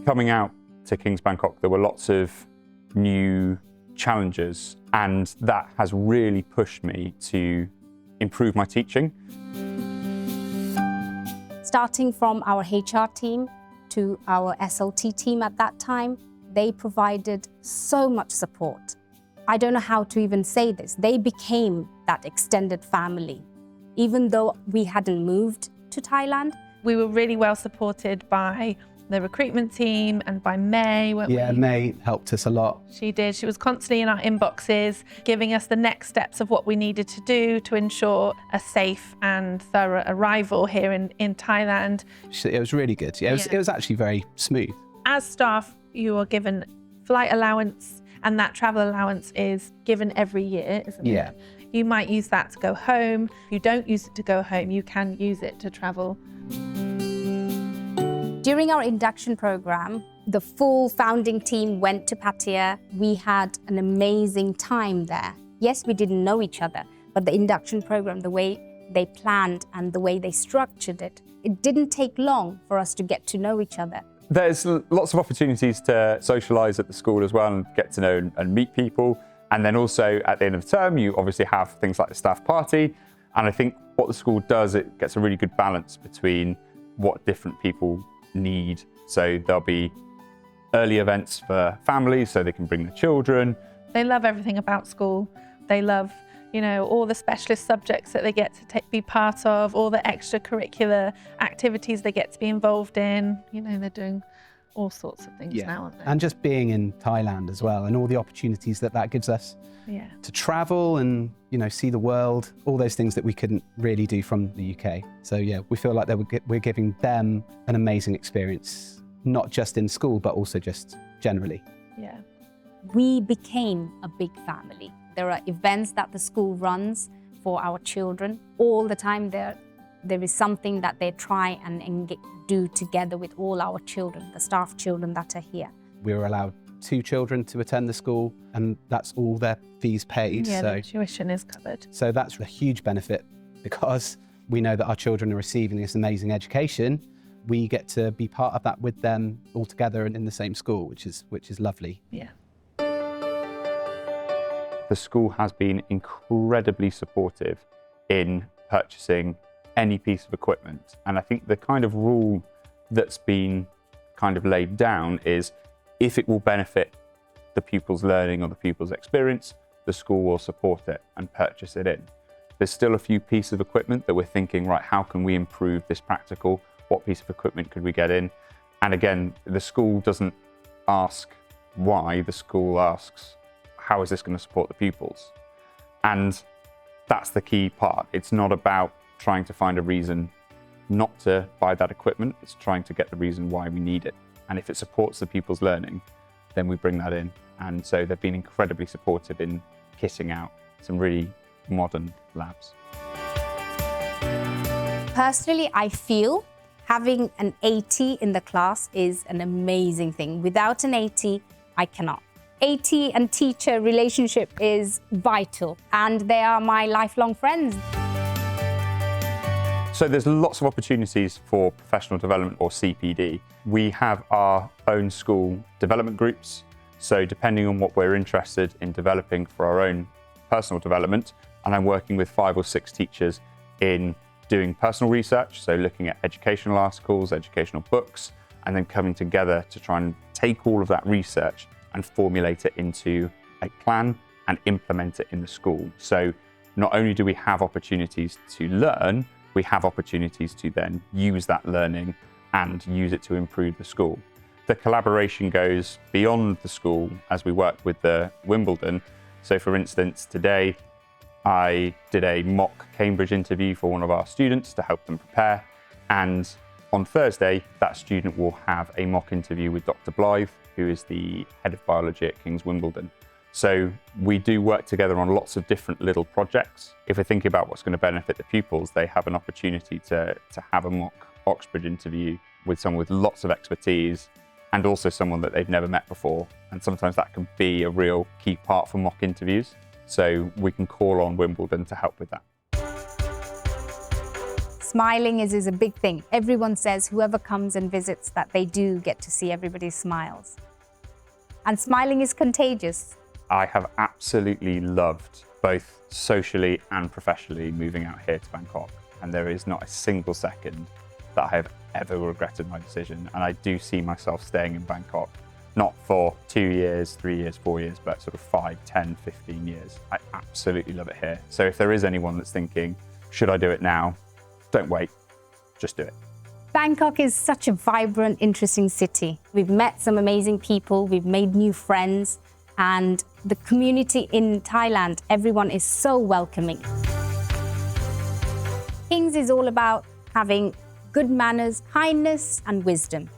Coming out to King's Bangkok, there were lots of new challenges, and that has really pushed me to improve my teaching. Starting from our HR team to our SLT team at that time, they provided so much support. I don't know how to even say this. They became that extended family. Even though we hadn't moved to Thailand. We were really well supported by the recruitment team and by May. Yeah, May helped us a lot. She did. She was constantly in our inboxes, giving us the next steps of what we needed to do to ensure a safe and thorough arrival here in Thailand. It was really good. Yeah, it was actually very smooth. As staff, you are given flight allowance, and that travel allowance is given every year, isn't it? Yeah. You might use that to go home. If you don't use it to go home, you can use it to travel. During our induction program, the full founding team went to Pattaya. We had an amazing time there. Yes, we didn't know each other, but the induction program, the way they planned and the way they structured it, it didn't take long for us to get to know each other. There's lots of opportunities to socialise at the school as well and get to know and meet people. And then also at the end of the term, you obviously have things like the staff party. And I think what the school does, it gets a really good balance between what different people need. So there'll be early events for families so they can bring their children. They love everything about school. They love, all the specialist subjects that they get to be part of, all the extracurricular activities they get to be involved in. They're doing all sorts of things now, aren't they? And just being in Thailand as well, and all the opportunities that gives us to travel and see the world, all those things that we couldn't really do from the UK. So yeah, we feel like we're giving them an amazing experience, not just in school, but also just generally. Yeah. We became a big family. There are events that the school runs for our children. All the time there is something that they try and do together with all our children, the staff children that are here. We were allowed 2 children to attend the school, and that's all their fees paid. Yeah, so the tuition is covered. So that's a huge benefit, because we know that our children are receiving this amazing education. We get to be part of that with them all together and in the same school, which is lovely. Yeah. The school has been incredibly supportive in purchasing any piece of equipment. And I think the kind of rule that's been kind of laid down is if it will benefit the pupil's learning or the pupil's experience, the school will support it and purchase it in. There's still a few pieces of equipment that we're thinking, right, how can we improve this practical? What piece of equipment could we get in? And again, the school doesn't ask why, the school asks, how is this going to support the pupils? And that's the key part. It's not about trying to find a reason not to buy that equipment, it's trying to get the reason why we need it. And if it supports the pupils' learning, then we bring that in. And so they've been incredibly supportive in kitting out some really modern labs. Personally, I feel having an AT in the class is an amazing thing. Without an AT, I cannot. AT and teacher relationship is vital, and they are my lifelong friends. So there's lots of opportunities for professional development, or CPD. We have our own school development groups. So depending on what we're interested in developing for our own personal development, and I'm working with 5 or 6 teachers in doing personal research, so looking at educational articles, educational books, and then coming together to try and take all of that research and formulate it into a plan and implement it in the school. So not only do we have opportunities to learn, we have opportunities to then use that learning and use it to improve the school. The collaboration goes beyond the school as we work with the Wimbledon. So for instance, today I did a mock Cambridge interview for one of our students to help them prepare. And on Thursday, that student will have a mock interview with Dr. Blythe, who is the head of biology at King's Wimbledon. So we do work together on lots of different little projects. If we're thinking about what's going to benefit the pupils, they have an opportunity to have a mock Oxbridge interview with someone with lots of expertise and also someone that they've never met before. And sometimes that can be a real key part for mock interviews. So we can call on Wimbledon to help with that. Smiling is a big thing. Everyone says whoever comes and visits that they do get to see everybody's smiles. And smiling is contagious. I have absolutely loved both socially and professionally moving out here to Bangkok. And there is not a single second that I have ever regretted my decision. And I do see myself staying in Bangkok, not for 2 years, 3 years, 4 years, but sort of 5, 10, 15 years. I absolutely love it here. So if there is anyone that's thinking, should I do it now? Don't wait, just do it. Bangkok is such a vibrant, interesting city. We've met some amazing people, we've made new friends, and the community in Thailand, everyone is so welcoming. Kings is all about having good manners, kindness, and wisdom.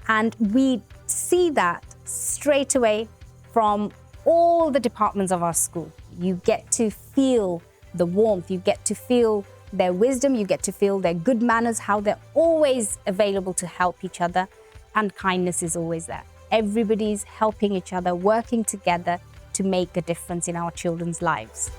And we see that straight away from all the departments of our school. You get to feel the warmth, you get to feel their wisdom, you get to feel their good manners, how they're always available to help each other, and kindness is always there. Everybody's helping each other, working together to make a difference in our children's lives.